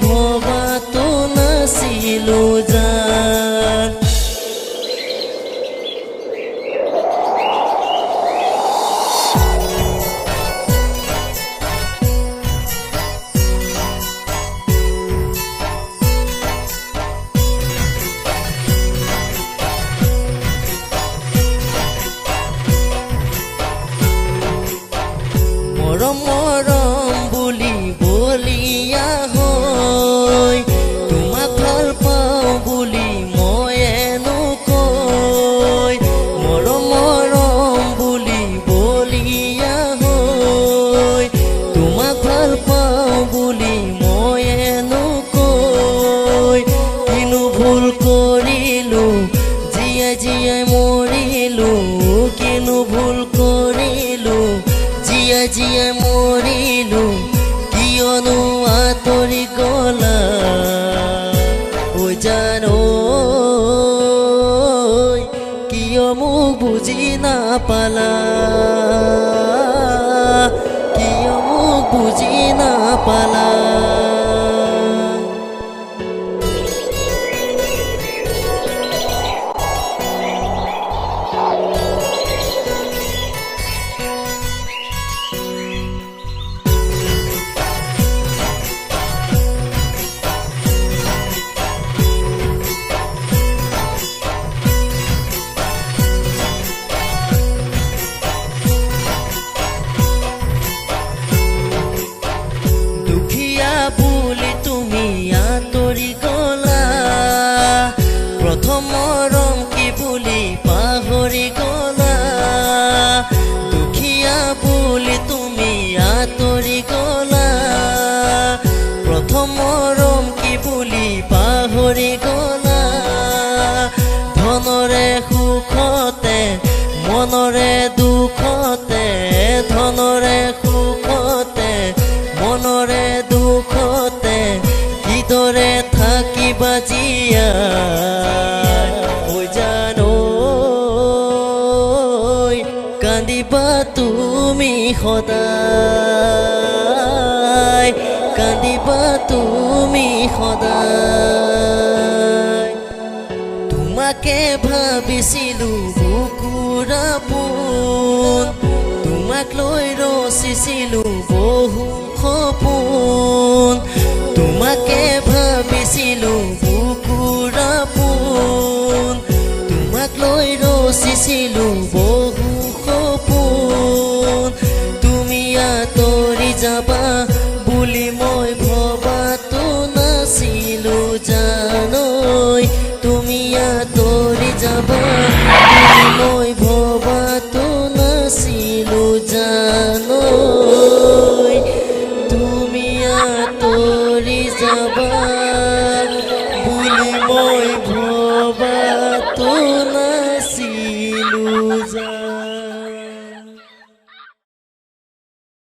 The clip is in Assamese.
ভবাতো নাছিলো জান। মৰম মৰম বুলি বলিয়া হৈ তোমাক ভাল পাওঁ বুলি ময়েনো কৈ। মৰম মৰম বুলি বলিয়া হৈ তোমাক ভাল পাওঁ বুলি ময়েনো কৈ। কিনো ভুল কৰিলো জীয়াই জীয়াই মৰিলো, কিনো ভুল কৰিলো জীয়াই জীয়াই মৰিলো, কিয়নো আঁতৰি গলা ঐ জান। কিয় মোক বুজি নাপালা, কিয় মোক বুজি নাপালা। বুলি তুমি আঁতৰি গলা, প্ৰথম মৰম কি বুলি পাহৰি গলা। দুখীয়া বুলি তুমি আঁতৰি গলা, প্ৰথম মৰম কি বুলি পাহৰি গলা। ধনৰে সুখতে মনৰে দুখতে, ধনৰে সুখতে মনৰে দুখতে কিদৰে থাকিবা জীয়াই ঐ জান। কান্দিবা তুমি সদায়, কান্দিবা তুমি সদায়। তোমাকে ভাবিছিলো বুকুৰ আপোন, তোমাক লৈ ৰচিছিলো বহু সপোন। তোমাকে ভাবিছিলো বুকুৰ আপোন, তোমাক লৈ ৰচিছিলো বহু সপোন। তুমি আঁতৰি যাবা বুলি মই ভবাতো নাছিলো জান। তুমি আঁতৰি যাবা বুলি মই ভবাতো নাছিলো জান। তুমি আঁতৰি যাবা বুলি মই ভবাতো